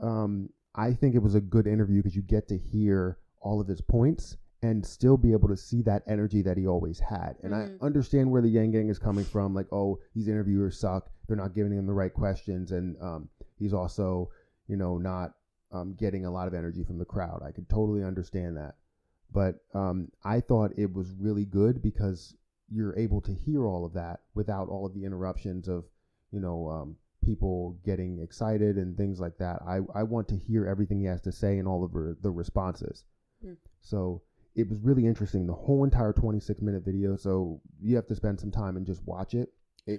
I think it was a good interview because you get to hear all of his points and still be able to see that energy that he always had. And I understand where the Yang Gang is coming from. Oh, these interviewers suck. They're not giving him the right questions. And he's also, not getting a lot of energy from the crowd. I could totally understand that. But I thought it was really good because you're able to hear all of that without all of the interruptions of, people getting excited and things like that. I want to hear everything he has to say and all of the responses. So it was really interesting, the whole entire 26-minute video. So you have to spend some time and just watch it.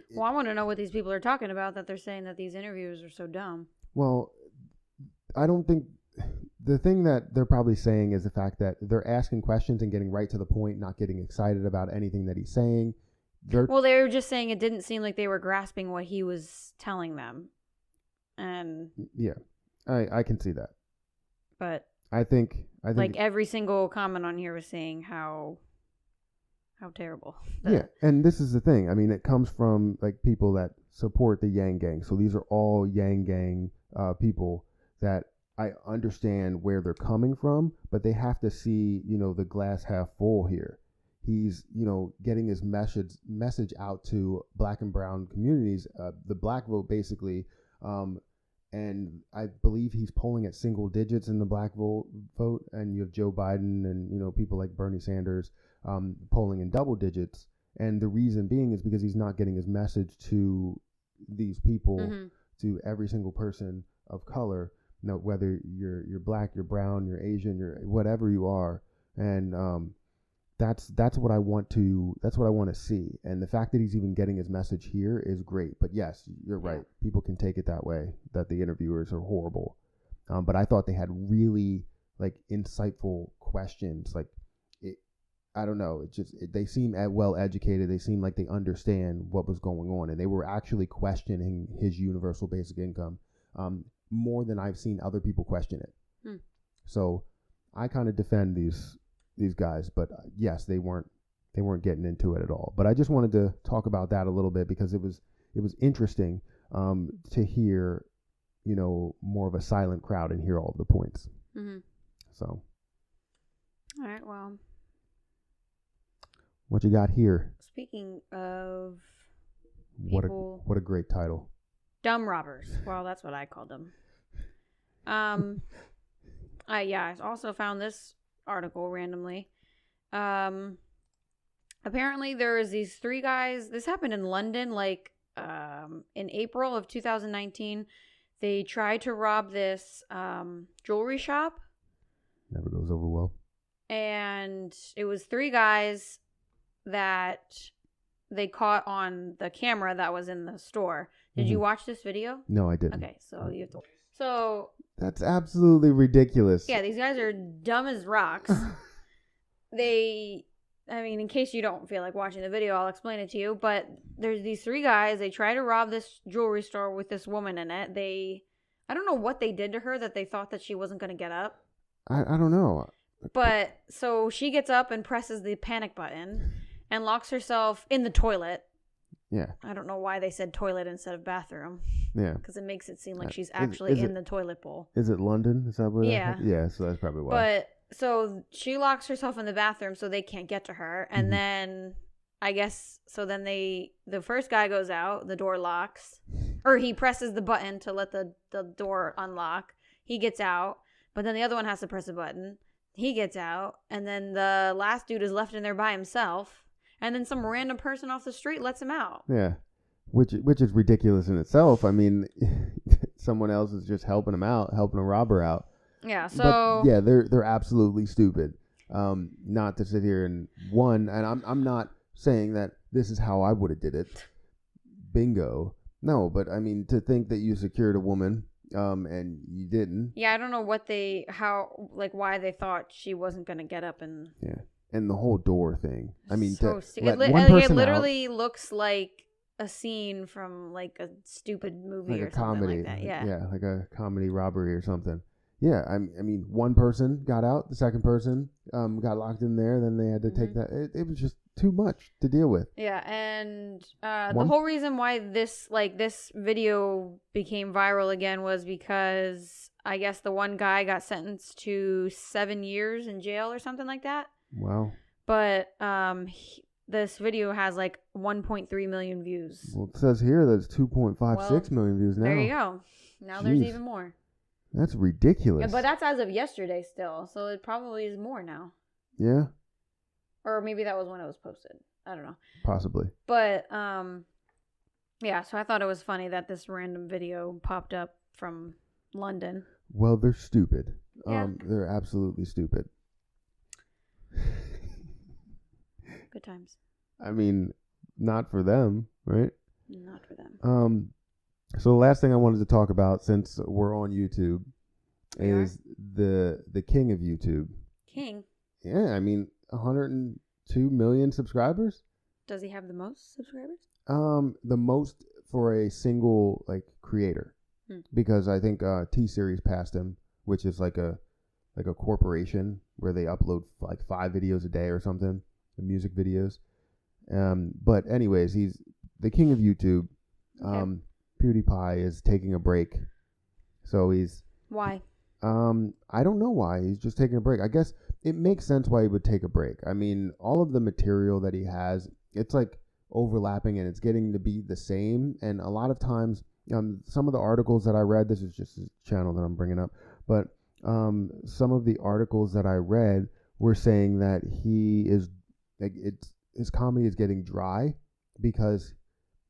Well, I want to know what these people are talking about that they're saying that these interviews are so dumb. Well, I don't think... The thing that they're probably saying is the fact that they're asking questions and getting right to the point, not getting excited about anything that he's saying. They were just saying it didn't seem like they were grasping what he was telling them. And yeah, I can see that. But I think every single comment on here was saying how terrible. Yeah, and this is the thing. I mean, it comes from people that support the Yang Gang. So these are all Yang Gang people that I understand where they're coming from, but they have to see, the glass half full here. He's, getting his message out to black and brown communities, the black vote basically, and I believe he's polling at single digits in the black vote, and you have Joe Biden and, people like Bernie Sanders polling in double digits. And the reason being is because he's not getting his message to these people, to every single person of color. Whether you're black, you're brown, you're Asian, you're whatever you are, and that's what I want to see. And the fact that he's even getting his message here is great. But yes, you're right. People can take it that way, that the interviewers are horrible. But I thought they had really insightful questions. I don't know. They seem well educated. They seem like they understand what was going on, and they were actually questioning his universal basic income. More than I've seen other people question it. So I kind of defend these guys, but yes, they weren't they weren't getting into it at all. But I just wanted to talk about that a little bit because it was interesting to hear, more of a silent crowd and hear all of the points. Mm-hmm. So, all right. Well, what you got here? speaking of What people, a great title. dumb robbers. Well, that's what I called them. I also found this article randomly. Apparently there is these 3 guys. This happened in London, in April of 2019. They tried to rob this jewelry shop. Never goes over well. And it was 3 guys that they caught on the camera that was in the store. Did you watch this video? No, I didn't. Okay, so you have to. So That's absolutely ridiculous. yeah, these guys are dumb as rocks. In case you don't feel like watching the video, I'll explain it to you. But there's these 3 guys. They try to rob this jewelry store with this woman in it. I don't know what they did to her that they thought that she wasn't going to get up. I don't know. But so she gets up and presses the panic button and locks herself in the toilet. Yeah. I don't know why they said toilet instead of bathroom. Yeah. Because it makes it seem like she's actually in the toilet bowl. Is it London? Is that what? Yeah. Yeah. So that's probably why. But so she locks herself in the bathroom so they can't get to her. And then I guess, so then the first guy goes out, the door locks, or he presses the button to let the door unlock. He gets out, but then the other one has to press a button. He gets out, and then the last dude is left in there by himself. And then some random person off the street lets him out. Yeah. Which is ridiculous in itself. I mean, someone else is just helping him out, helping a robber out. Yeah, so... But yeah, they're absolutely stupid. Not to sit here and I'm not saying that this is how I would have did it. Bingo. No, but I mean, to think that you secured a woman, and you didn't. Yeah, I don't know why they thought she wasn't going to get up and... Yeah. And the whole door thing. I mean, it literally looks like a scene from like a stupid movie like or a something comedy. like that. Yeah. Yeah, like a comedy robbery or something. Yeah, I mean, one person got out, the second person got locked in there, then they had to take that. It was just too much to deal with. Yeah, and the whole reason why this video became viral again was because I guess the one guy got sentenced to 7 years in jail or something like that. Wow. But this video has like 1.3 million views. Well, it says here that it's 2.56 million views now. There you go. Now there's even more. That's ridiculous. Yeah, but that's as of yesterday still, so it probably is more now. Yeah. Or maybe that was when it was posted. I don't know. Possibly. But yeah, so I thought it was funny that this random video popped up from London. Well, they're stupid. Yeah. They're absolutely stupid. Good times. I mean, not for them, right? Not for them. So the last thing I wanted to talk about, since we're on YouTube, is the king of YouTube. King? Yeah, I mean, 102 million subscribers. Does he have the most subscribers? The most for a single creator, because I think T-Series passed him, which is like a corporation where they upload 5 videos a day or something, the music videos. But anyways, he's the king of YouTube. Okay. PewDiePie is taking a break, so he's... Why? I don't know why. He's just taking a break. I guess it makes sense why he would take a break. I mean, all of the material that he has, it's overlapping and it's getting to be the same. And a lot of times, some of the articles that I read, this is just his channel that I'm bringing up, but some of the articles that I read were saying that he is his comedy is getting dry because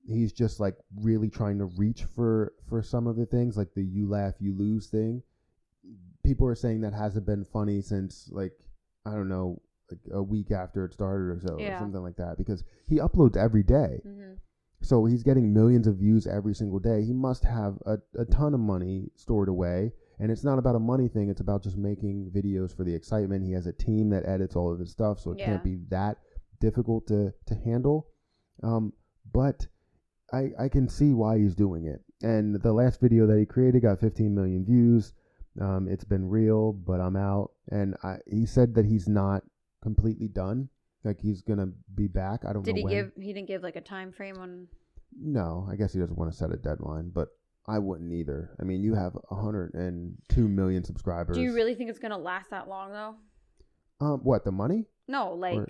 he's just really trying to reach for some of the things, like the you laugh you lose thing. People are saying that hasn't been funny since I don't know, a week after it started or so, or something like that, because he uploads every day. So he's getting millions of views every single day. He must have a ton of money stored away. And it's not about a money thing. It's about just making videos for the excitement. He has a team that edits all of his stuff, so it can't be that difficult to handle. But I can see why he's doing it. And the last video that he created got 15 million views. It's been real, but I'm out. And he said that he's not completely done. Like he's gonna be back. I don't Did know he when. he didn't give like a time frame on? No, I guess he doesn't want to set a deadline, but I wouldn't either. I mean, you have 102 million subscribers. Do you really think it's gonna last that long though? What, the money? No, like Or-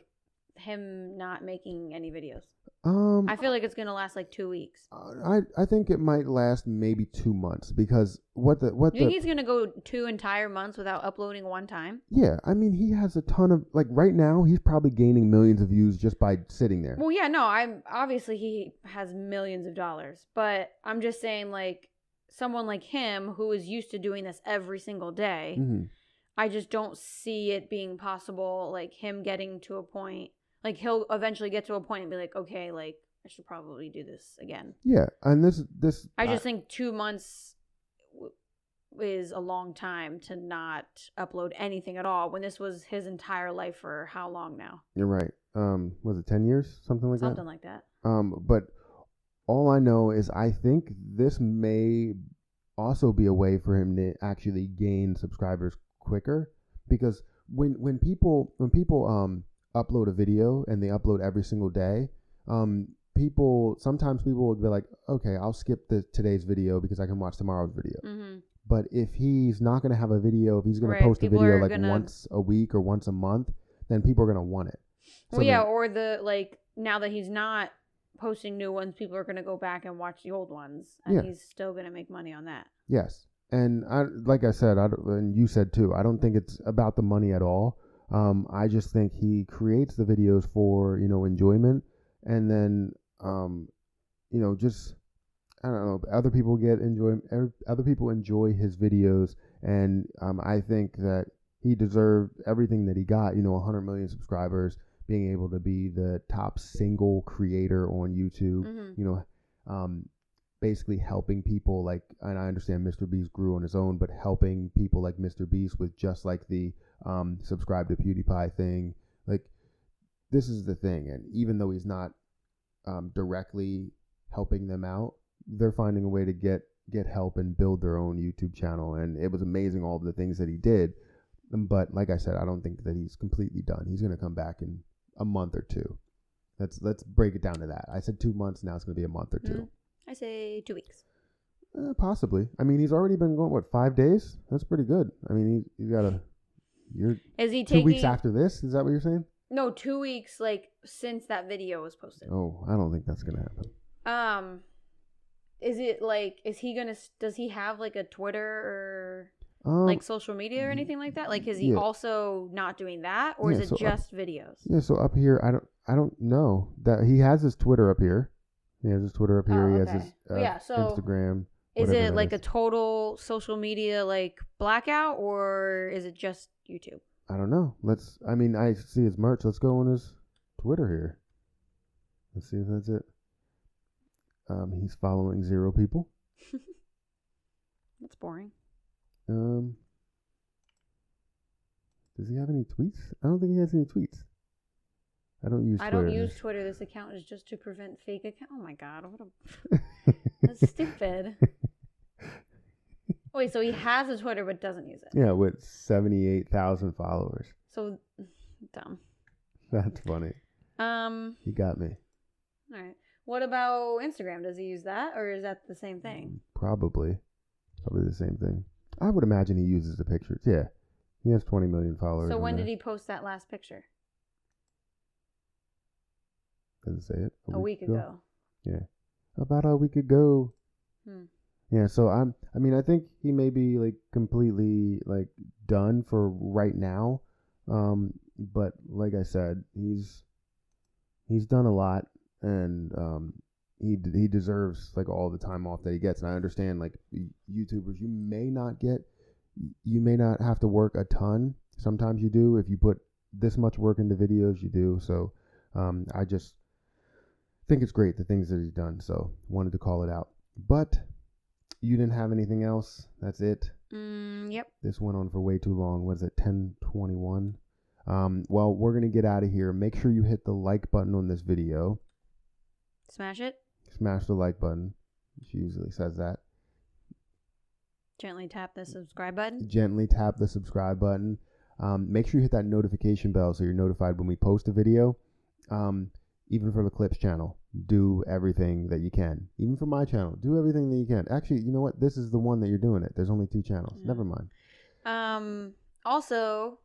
him not making any videos. Um, I feel like it's gonna last like 2 weeks. I think it might last maybe 2 months because what You think the he's gonna go 2 entire months without uploading one time? yeah, I mean he has a ton of like right now he's probably gaining millions of views just by sitting there. Well, yeah, no, I'm obviously he has millions of dollars, but I'm just saying like someone like him who is used to doing this every single day, Hmm. I just don't see it being possible. Like him getting to a point, like he'll eventually get to a point and be like, okay, like I should probably do this again. Yeah, and this I just think 2 months is a long time to not upload anything at all when this was his entire life for how long now? you're right. Was it 10 years, something like Something like that. that? But all I know is I think this may also be a way for him to actually gain subscribers quicker because when people upload a video and they upload every single day, sometimes people will be like, okay, I'll skip today's video because I can watch tomorrow's video. Mm-hmm. But if he's not going to have a video, if he's going Right, to post a people video are like gonna- once a week or once a month, then people are going to want it. Well, yeah, or the like now that he's not posting new ones, people are going to go back and watch the old ones, and Yeah. he's still going to make money on that. Yes. And like I said, and you said too, I don't think it's about the money at all. I just think he creates the videos for, enjoyment. And then, just, I don't know, other people enjoy his videos. And I think that he deserved everything that he got, 100 million subscribers, being able to be the top single creator on YouTube, Mm-hmm. basically helping people like, and I understand Mr. Beast grew on his own, but helping people like Mr. Beast with just like the subscribe to PewDiePie thing. Like, this is the thing. And even though he's not directly helping them out, they're finding a way to get help and build their own YouTube channel. And it was amazing all of the things that he did. But like I said, I don't think that he's completely done. He's going to come back in a month or two. Let's break it down to that. I said 2 months. Now it's going to be a month or 2. Mm-hmm. I say 2 weeks. Possibly. I mean, he's already been going, 5 days? That's pretty good. I mean, he's got Is he 2 taking weeks after this? Is that what you're saying? No, 2 weeks like since that video was posted. Oh, I don't think that's going to happen. Is it like does he have like a Twitter or Like social media or anything like that? Like is he yeah. also not doing that or is Yeah, it so just videos? Yeah, so up here, I don't know that he has his Twitter up here. He has his Twitter up here. Oh, He okay. has his Well, yeah, so Instagram. Is whatever it that like is. a total social media like blackout or is it just YouTube? I don't know. I see his merch. Let's go on his Twitter here. Let's see if that's it. He's following 0 people. That's boring. Does he have any tweets? I don't think he has any tweets. I don't use Twitter. I don't use Twitter. This account is just to prevent fake account. Oh my god, that's stupid. Wait, so he has a Twitter but doesn't use it. Yeah, with 78,000 followers. So dumb. That's funny. He got me. All right. What about Instagram? Does he use that or is that the same thing? Probably the same thing. I would imagine he uses the pictures. Yeah. He has 20 million followers. So when did he post that last picture? Does it say it? A week ago. Yeah. About a week ago. Yeah, so I think he may be like completely like done for right now. But like I said, he's done a lot and he deserves like all the time off that he gets. And I understand like YouTubers, you may not have to work a ton. Sometimes you do. If you put this much work into videos, you do. So I just think it's great the things that he's done. So wanted to call it out. But you didn't have anything else. That's it. Yep. This went on for way too long. Was it 10:21? Well, we're gonna get out of here. Make sure you hit the like button on this video. Smash it. Smash the like button. She usually says that. Gently tap the subscribe button. Gently tap the subscribe button. Make sure you hit that notification bell so you're notified when we post a video. Even for the Clips channel, do everything that you can. Even for my channel, do everything that you can. Actually, you know what? This is the one that you're doing it. There's only 2 channels. Yeah. Never mind. Also,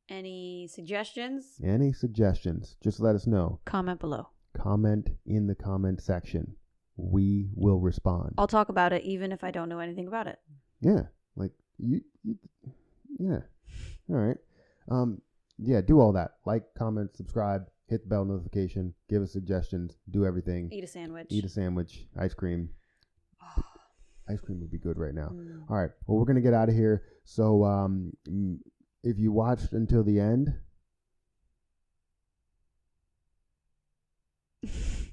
any suggestions? Any suggestions, just let us know. Comment below. Comment in the comment section. We will respond. I'll talk about it even if I don't know anything about it. Yeah. Like you yeah. All right. Yeah, do all that. Like, comment, subscribe, hit the bell notification, give us suggestions, do everything. Eat a sandwich. Eat a sandwich, ice cream. Ice cream would be good right now. Mm. All right. Well, we're going to get out of here. So, if you watched until the end,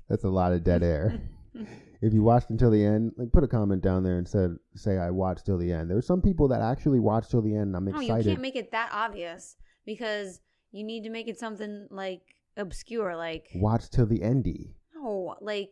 that's a lot of dead air. If you watched until the end, like, put a comment down there and say I watched till the end. There's some people that actually watched till the end, and I'm No, excited. you can't make it that obvious because you need to make it something like obscure, like Watch till the endy. no, like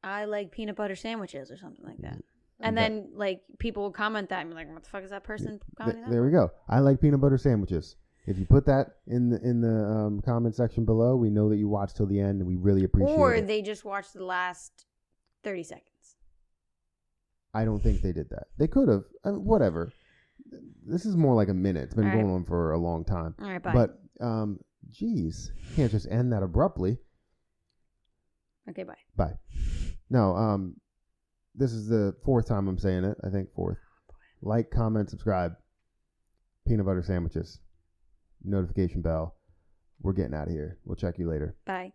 I like peanut butter sandwiches or something like that. And That- then like people will comment that and be like, "What the fuck is that person commenting that?" There we go. I like peanut butter sandwiches. If you put that in the comment section below, we know that you watched till the end, and we really appreciate Or it. they just watched the last 30 seconds. I don't think they did that. They could have. I mean, whatever. This is more like a minute. It's been All right. going on for a long time. All right, bye. But, geez, can't just end that abruptly. Okay, bye. Bye. No, this is the 4th time I'm saying it. I think 4th. Like, comment, subscribe. Peanut butter sandwiches. Notification bell. We're getting out of here. We'll check you later. Bye.